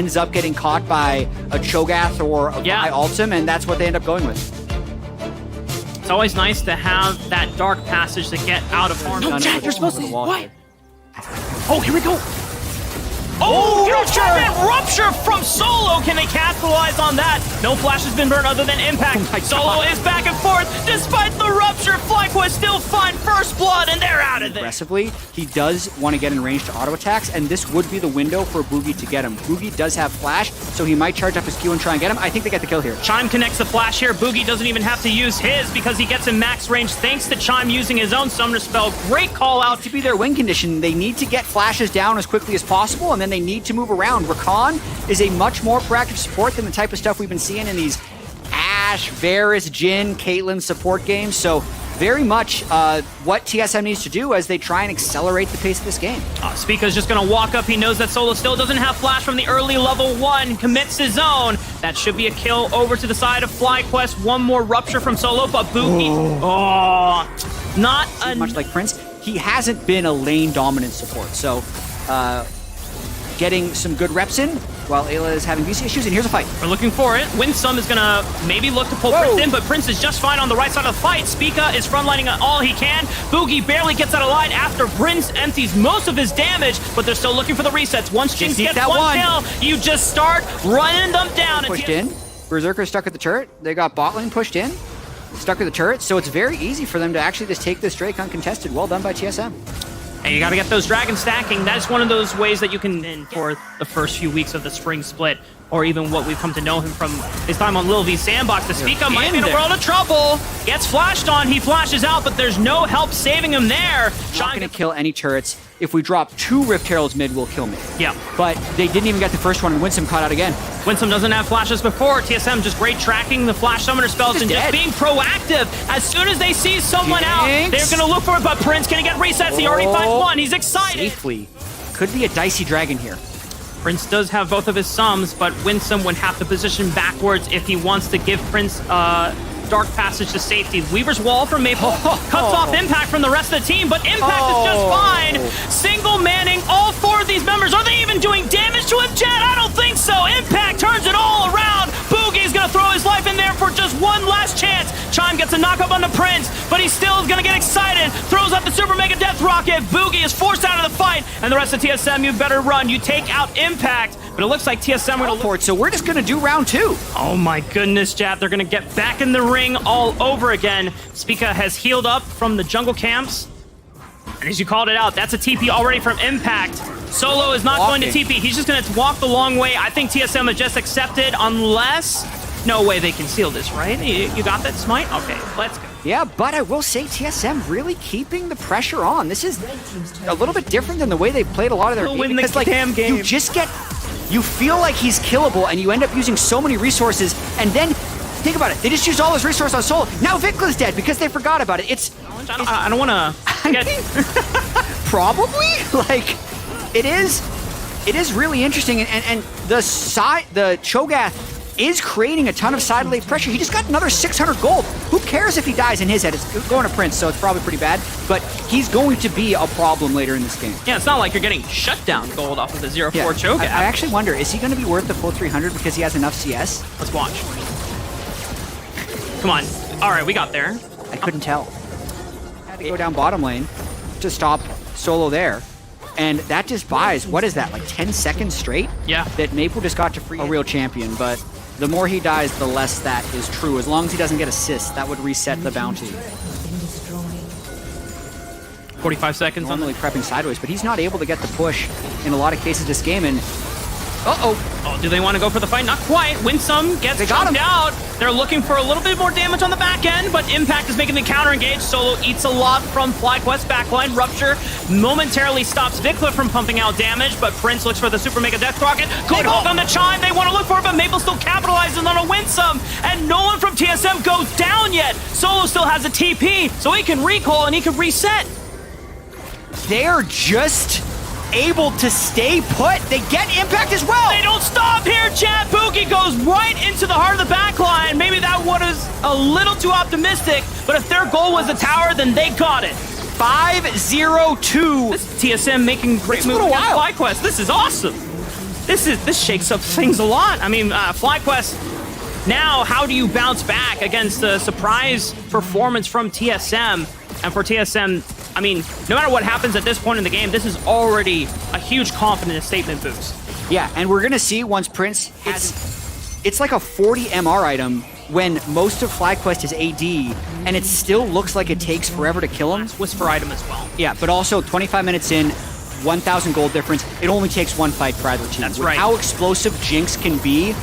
ends up getting caught by a Cho'Gath or a Vi Ultim, and that's what they end up going with. It's always nice to have that dark passage to get out of harm. No, Chad, you're supposed to... What? Oh, here we go. Oh, Rupture from Solo. Can they capitalize on that? No flash has been burned other than Impact. Solo is back and forth. Despite the Rupture, FlyQuest still find first blood, and they're out of there. Aggressively, he does want to get in range to auto attacks, and this would be the window for Boogie to get him. Boogie does have flash, so he might charge up his Q and try and get him. I think they get the kill here. Chime connects the flash here. Boogie doesn't even have to use his because he gets in max range thanks to Chime using his own Summoner Spell. Great call out. To be their win condition, they need to get flashes down as quickly as possible, and then they need to move around. Rakan is a much more proactive support than the type of stuff we've been seeing in these Ashe, Varus, Jhin, Caitlyn support games. So very much what TSM needs to do as they try and accelerate the pace of this game. Spica's just going to walk up. He knows that Solo still doesn't have flash from the early level 1. Commits his own. That should be a kill over to the side of FlyQuest. One more Rupture from Solo, but Boogie... not much like Prince. He hasn't been a lane dominant support. So getting some good reps in while Ayla is having VC issues, and here's a fight. We're looking for it. Winsome is gonna maybe look to pull Prince in, but Prince is just fine on the right side of the fight. Spica is frontlining all he can. Boogie barely gets out of line after Prince empties most of his damage, but they're still looking for the resets. Once Jinx gets one kill, you just start running them down. Pushed in. Berserker stuck at the turret. They got bot lane pushed in. Stuck at the turret, so it's very easy for them to actually just take this Drake uncontested. Well done by TSM. And you got to get those dragons stacking. That's one of those ways that you can win for the first few weeks of the spring split, or even what we've come to know him from his time on Lil V's Sandbox. The Spica might be in a world of trouble. Gets flashed on, he flashes out, but there's no help saving him there. Not going to kill any turrets. If we drop 2 Rift Heralds mid, we'll kill mid. Yeah. But they didn't even get the first one, and Winsome caught out again. Winsome doesn't have flashes before. TSM just great tracking the flash summoner spells and just being proactive. As soon as they see someone out, they're going to look for it, but Prince can get resets. He already finds one. He's excited. Safely. Could be a dicey dragon here. Prince does have both of his sums, but Winsome would have to position backwards if he wants to give Prince dark passage to safety. Weaver's wall from Maple cuts off Impact from the rest of the team, but Impact is just fine. Single manning all 4 of these members. Are they even doing damage to him, Chad? I don't think so. Impact turns it all around. Boogie's gonna throw his life in there for just one last chance. Chime gets a knockup on the Prince, but he still is gonna get excited. Throws out the Super Mega Death Rocket. Boogie is forced out of the fight, and the rest of TSM, you better run. You take out Impact, but it looks like TSM are gonna for it, so we're just gonna do round 2. Oh my goodness, Jab. They're gonna get back in the ring all over again. Spica has healed up from the jungle camps. And as you called it out, that's a TP already from Impact. Solo is not going to TP. He's just going to walk the long way. I think TSM has just accepted unless... No way they can seal this, right? You got that, Smite? Okay, let's go. Yeah, but I will say TSM really keeping the pressure on. This is a little bit different than the way they played a lot of their games. Because, like, you just get... You feel like he's killable, and you end up using so many resources, and then... Think about it. They just used all his resources on Solo. Now Vicla's dead because they forgot about it. I don't want to get... Probably? Like, it is really interesting. And the Cho'Gath is creating a ton of side lane pressure. He just got another 600 gold. Who cares if he dies in his head? It's going to Prince, so it's probably pretty bad. But he's going to be a problem later in this game. Yeah, it's not like you're getting shut down gold off of the 0-4 Cho'Gath. I actually wonder, is he going to be worth the full 300 because he has enough CS? Let's watch. Come on. All right, we got there. I couldn't tell. Had to go down bottom lane to stop Solo there. And that just buys, what is that, like 10 seconds straight? Yeah. That Maple just got to free a real champion, but the more he dies, the less that is true. As long as he doesn't get assists, that would reset the bounty. 45 seconds. Normally prepping sideways, but he's not able to get the push in a lot of cases this game, and Oh, do they want to go for the fight? Not quite. Winsome gets chopped out. They're looking for a little bit more damage on the back end, but Impact is making the counter engage. Solo eats a lot from FlyQuest backline. Rupture momentarily stops Vicla from pumping out damage, but Prince looks for the Super Mega Death Rocket. Good hold on the Chime. They want to look for it, but Maple still capitalizing on a Winsome, and no one from TSM goes down yet. Solo still has a TP, so he can recall and he can reset. They're just able to stay put. They get Impact as well. They don't stop here, Chad. Boogie goes right into the heart of the backline. Maybe that was a little too optimistic, but if their goal was a tower, then they got it. 5-0-2. This TSM making great moves against FlyQuest. This is awesome. this shakes up things a lot. I mean, FlyQuest, now how do you bounce back against the surprise performance from TSM? And for TSM, I mean, no matter what happens at this point in the game, this is already a huge confidence statement boost. Yeah, and we're gonna see once Prince has, it's like a 40 MR item when most of FlyQuest is AD, and it still looks like it takes forever to kill him. Whisper item as well. Yeah, but also 25 minutes in, 1,000 gold difference. It only takes one fight for either team. That's With right. how explosive Jinx can be,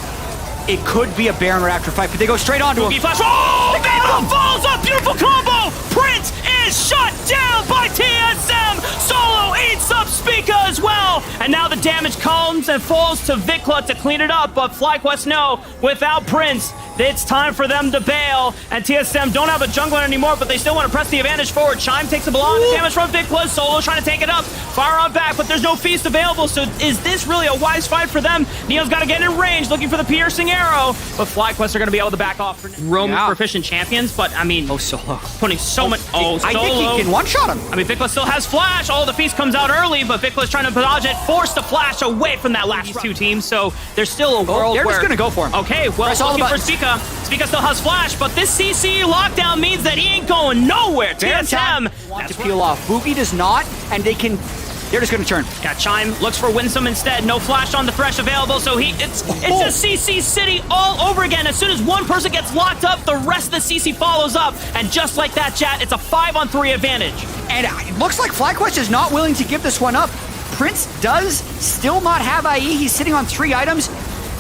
it could be a Baron Raptor fight, but they go straight onto him. Flash. Oh, Maple falls up! Beautiful combo! Prince is shut down by TSM! Solo eats up Spica as well! And now the damage comes and falls to Vikla to clean it up, but FlyQuest know, without Prince, it's time for them to bail, and TSM don't have a jungler anymore, but they still want to press the advantage forward. Chime takes a lot of damage from Vikla. Solo trying to take it up. Fire on back, but there's no feast available, so is this really a wise fight for them? Neo's got to get in range, looking for the piercing arrow, but FlyQuest are going to be able to back off for roam proficient champions, but I mean, Solo. putting so much. I think he can one-shot him. I mean, Vikla still has flash. The feast comes out early, but Vikla's trying to dodge it, force the flash away from that last two teams, so there's still a world they're where... just going to go for him. Okay, well, Press all the looking for buttons. Spica. Spica still has flash, but this CC lockdown means that he ain't going nowhere. TSM wants to peel off. Boogie does not, and they're just going to turn. Yeah, Chime looks for Winsome instead. No flash on the Thresh available, so it's a CC city all over again. As soon as one person gets locked up, the rest of the CC follows up, and just like that, chat, it's a 5-on-3 advantage. And it looks like FlyQuest is not willing to give this one up. Prince does still not have IE. He's sitting on 3 items.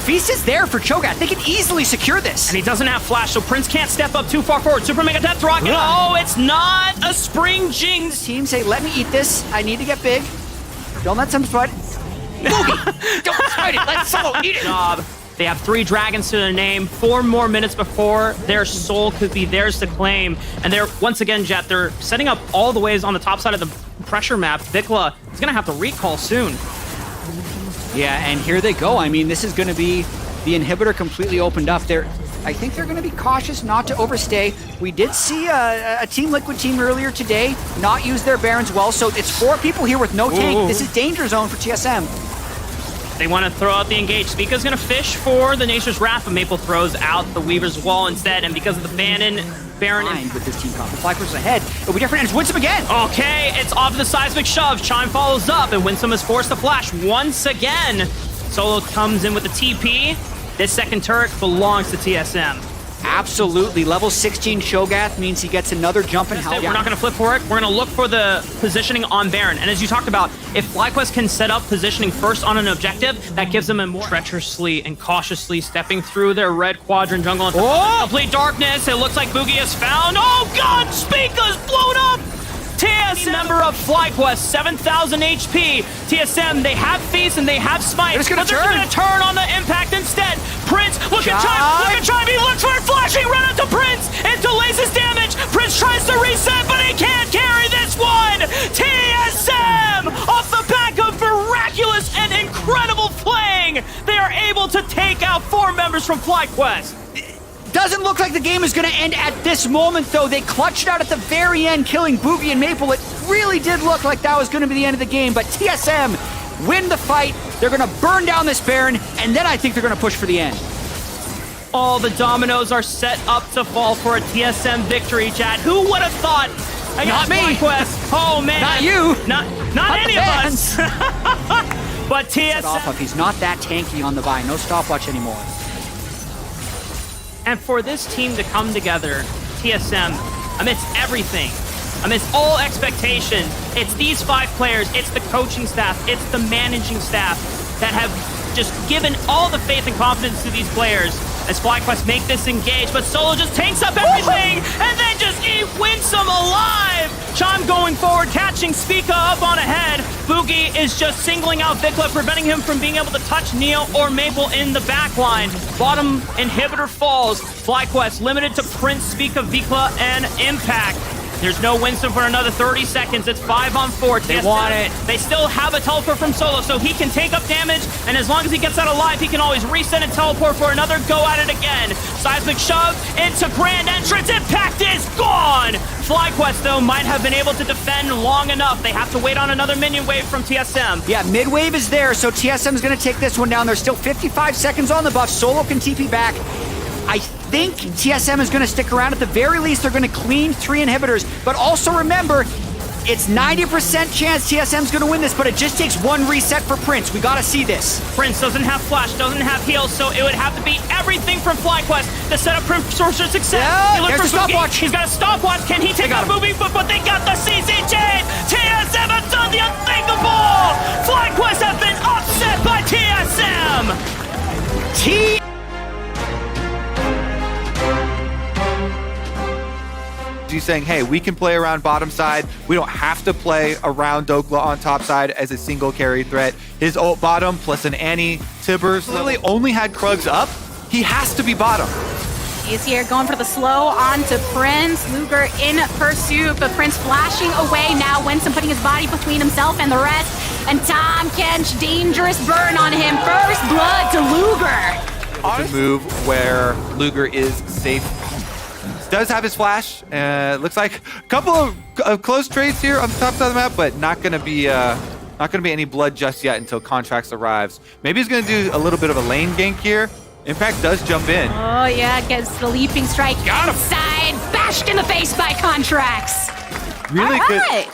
Feast is there for Cho'Gath. They can easily secure this. And he doesn't have flash, so Prince can't step up too far forward. Super Mega Death Rocket. Oh, it's not a Spring Jinx. Team say, let me eat this. I need to get big. Don't let some sweat. Boogie! Don't fight it. Let Solo eat it. They have 3 dragons to their name, 4 more minutes before their soul could be theirs to claim. And they're, once again, Jet, they're setting up all the ways on the top side of the pressure map. Vikla is going to have to recall soon. Yeah, and here they go. I mean, this is going to be the inhibitor completely opened up. I think they're going to be cautious not to overstay. We did see a Team Liquid team earlier today not use their Barons well, so it's 4 people here with no tank. This is danger zone for TSM. They want to throw out the engage. Spica's going to fish for the Nature's Wrath, but Maple throws out the Weaver's Wall instead, and because of the Baron with this team comp. The FlyQuest ahead. It'll be different, and it's Winsome again. Okay, it's off the seismic shove. Chime follows up, and Winsome is forced to flash once again. Solo comes in with the TP. This second turret belongs to TSM. Absolutely. Level 16 Cho'Gath means he gets another jump in health. We're not going to flip for it. We're going to look for the positioning on Baron. And as you talked about, if FlyQuest can set up positioning first on an objective, that gives them a more treacherously and cautiously stepping through their red quadrant jungle. Complete darkness. It looks like Boogie is found. Oh, God! Spica's blown up! TSM member of FlyQuest, 7,000 HP. TSM, they have Feast and they have Smite. They're just going to turn on the impact instead. Prince, look at Chime. He looks for it, flashing right up to Prince. It delays his damage. Prince tries to reset, but he can't carry this one. TSM, off the back of miraculous and incredible playing, they are able to take out 4 members from FlyQuest. Doesn't look like the game is going to end at this moment, though. They clutched out at the very end, killing Boogie and Maple. It really did look like that was going to be the end of the game, but TSM win the fight. They're going to burn down this Baron, and then I think they're going to push for the end. All the dominoes are set up to fall for a TSM victory, chat. Who would have thought? Not me. FlyQuest. Oh, man. Not you. Not any of us. But TSM. He's not that tanky on the buy. No stopwatch anymore. And for this team to come together, TSM, amidst everything, amidst all expectation, it's these 5 players, it's the coaching staff, it's the managing staff that have just given all the faith and confidence to these players as FlyQuest make this engage, but Solo just tanks up everything and then just eat Winsome alive! Chime going forward, catching Spica up on ahead. Boogie is just singling out Vikla, preventing him from being able to touch Neo or Maple in the backline. Bottom inhibitor falls. FlyQuest limited to Prince, Spica, Vikla, and Impact. There's no Winston for another 30 seconds. It's 5-on-4. They want it. They still have a teleport from Solo, so he can take up damage, and as long as he gets out alive, he can always reset and teleport for another go at it again. Seismic shove into Grand Entrance. Impact is gone! FlyQuest, though, might have been able to defend long enough. They have to wait on another minion wave from TSM. Yeah, mid-wave is there, so TSM is going to take this one down. There's still 55 seconds on the buff. Solo can TP back. I think TSM is going to stick around. At the very least, they're going to clean 3 inhibitors. But also remember, it's 90% chance TSM's going to win this, but it just takes 1 reset for Prince. We got to see this. Prince doesn't have flash, doesn't have heals, so it would have to be everything from FlyQuest to set up Prince for success. Yeah, there's the stopwatch. He's got a stopwatch. Can he take out moving foot? But they got the CC chain. TSM have done the unthinkable. FlyQuest have been upset by TSM. He's saying, hey, we can play around bottom side. We don't have to play around Dokla on top side as a single carry threat. His ult bottom plus an Annie. Tibbers literally only had Krugs up. He has to be bottom. He's here going for the slow onto Prince. Luger in pursuit, but Prince flashing away now. Winston putting his body between himself and the rest. And Tom Kench, dangerous burn on him. First blood to Luger. On move where Luger is safe. Does have his flash. Looks like a couple of close trades here on the top side of the map, but not going to be any blood just yet until Contracts arrives. Maybe he's going to do a little bit of a lane gank here. Impact does jump in. Oh yeah, gets the leaping strike. Got him. Inside, bashed in the face by Contracts.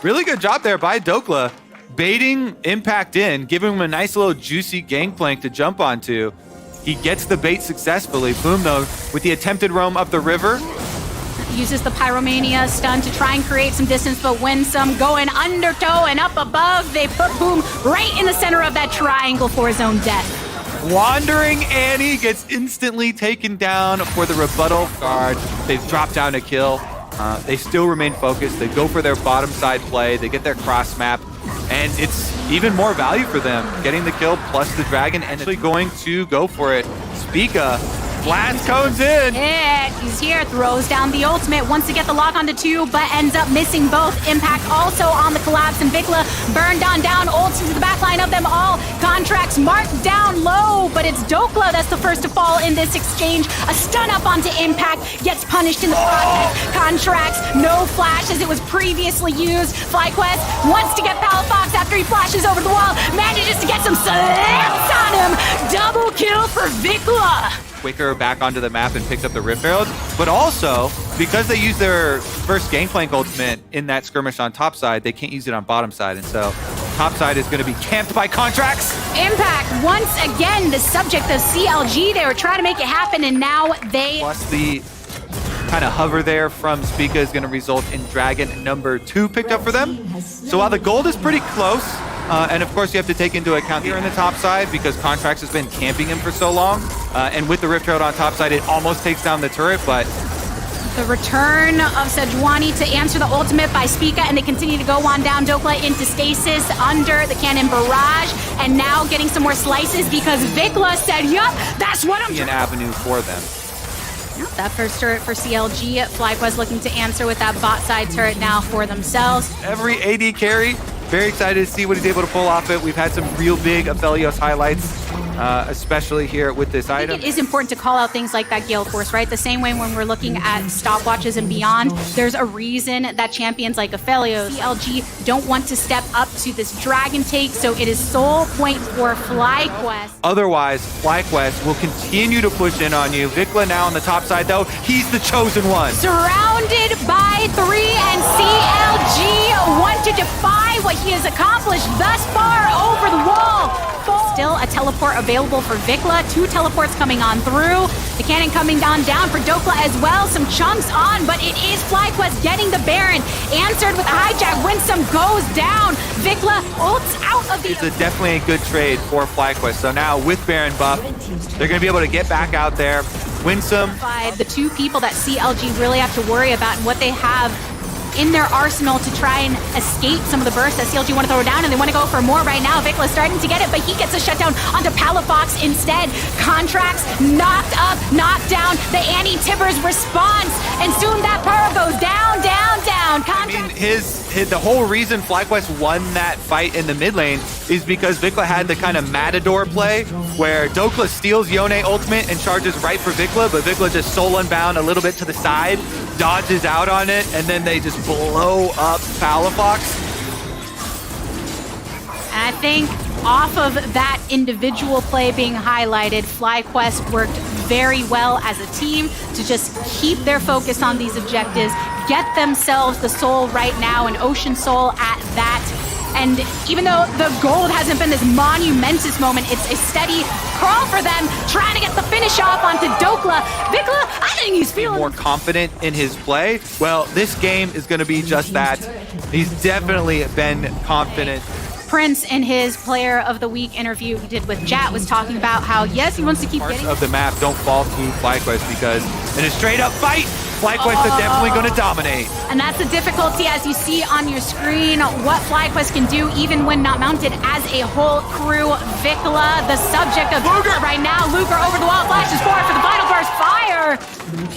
Really good job there by Dokla, baiting Impact in, giving him a nice little juicy gangplank to jump onto. He gets the bait successfully. Boom though, with the attempted roam up the river. Uses the Pyromania stun to try and create some distance, but Winsome going undertow and up above. They put Boom right in the center of that triangle for his own death. Wandering Annie gets instantly taken down for the rebuttal guard. They've dropped down a kill. They still remain focused. They go for their bottom side play. They get their cross map, and it's even more value for them. Getting the kill plus the dragon and actually going to go for it. Spica Blast cones in. He's here, throws down the ultimate, wants to get the lock onto 2, but ends up missing both. Impact also on the collapse, and Vikla burned on down, ults into the backline of them all. Contracts marked down low, but it's Dokla that's the first to fall in this exchange. A stun up onto Impact, gets punished in the process. Contracts, no flash as it was previously used. FlyQuest wants to get Palafox after he flashes over the wall, manages to get some slams on him. Double kill for Vikla. Quicker back onto the map and picked up the Rift Herald, but also because they used their first Gangplank ultimate in that skirmish on top side, they can't use it on bottom side, and so top side is going to be camped by Contracts. Impact once again the subject of CLG. They were trying to make it happen, and now they plus the kind of hover there from Spica is going to result in Dragon number 2 picked up for them. So while the gold is pretty close, and of course you have to take into account here in the top side because Contracts has been camping him for so long, and with the Rift Herald on top side, it almost takes down the turret, but the return of Sejuani to answer the ultimate by Spica, and they continue to go on down. Dokla into stasis under the cannon barrage, and now getting some more slices because Vikla said, yup, that's what I'm an avenue for them. That first turret for CLG. FlyQuest looking to answer with that bot side turret now for themselves. Every AD carry, very excited to see what he's able to pull off it. We've had some real big Aphelios highlights, especially here with this item. It is important to call out things like that Gale Force, right? The same way when we're looking at stopwatches and beyond, there's a reason that champions like Aphelios, CLG don't want to step up to this dragon take, so it is sole point for FlyQuest. Otherwise, FlyQuest will continue to push in on you. Vikla now on the top side, though. He's the chosen one. Surrounded by 3, and CLG want to defy what he has accomplished thus far over the wall. Still a teleport available for Vikla. 2 teleports coming on through. The cannon coming down for Dokla as well. Some chunks on, but it is FlyQuest getting the Baron. Answered with a hijack. Winsome goes down. Vikla ults out of the... It's definitely a good trade for FlyQuest. So now with Baron buff, they're going to be able to get back out there. Winsome. The 2 people that CLG really have to worry about and what they have in their arsenal to try and escape some of the bursts that CLG want to throw down, and they want to go for more right now. Vikla starting to get it, but he gets a shutdown onto Palafox instead. Contracts knocked up, knocked down. The anti-Tibbers response, and soon that power goes down, down, down. I mean, the whole reason FlyQuest won that fight in the mid lane is because Vikla had the kind of Matador play where Dokla steals Yone ultimate and charges right for Vikla, but Vikla just soul unbound a little bit to the side, dodges out on it, and then they just blow up Palafox. And I think off of that individual play being highlighted, FlyQuest worked very well as a team to just keep their focus on these objectives, get themselves the soul right now, and Ocean Soul at that. And even though the gold hasn't been this monumentous moment, it's a steady crawl for them, trying to get the finish off onto Dokla. Vikla, I think he's feeling more confident in his play. Well, this game is going to be just that. He's definitely been confident. Prince, in his Player of the Week interview he did with Jat, was talking about how, yes, he wants to keep Parts getting of the map don't fall to FlyQuest because in a straight-up fight, FlyQuest is definitely going to dominate. And that's the difficulty, as you see on your screen, what FlyQuest can do even when not mounted as a whole crew. Vikla, the subject of Luger right now. Luger over the wall, flashes forward for the final burst. Fire!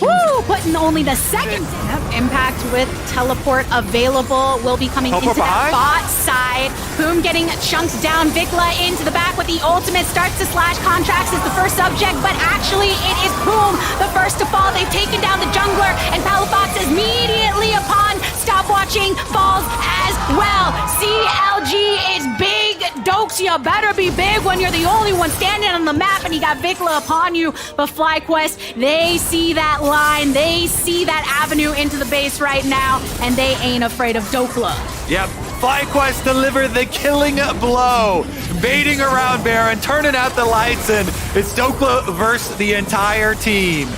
Woo! Putting only the second impact with teleport available. Will be coming Teleport into that behind? bot side. Boom getting chunked down. Vikla into the back with the ultimate. Starts to slash. Contracts is the first subject, but actually it is Boom, the first to fall. They've taken down the jungler, and Palafox immediately upon stopwatching falls as well. CLG is big. Dokes, you better be big when you're the only one standing on the map, and you got Vikla upon you. But FlyQuest, they see that line, they see that avenue into the base right now, and they ain't afraid of Dokla. Yep, FlyQuest delivered the killing blow, baiting around Baron, turning out the lights, and it's Dokla versus the entire team.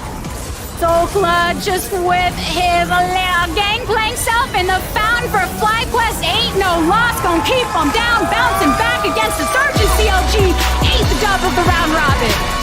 Dokla just with his gangplank self in the fountain for FlyQuest. Ain't no loss, gonna keep him down, bouncing back against the Surgeon CLG. 8th dub of the round robin.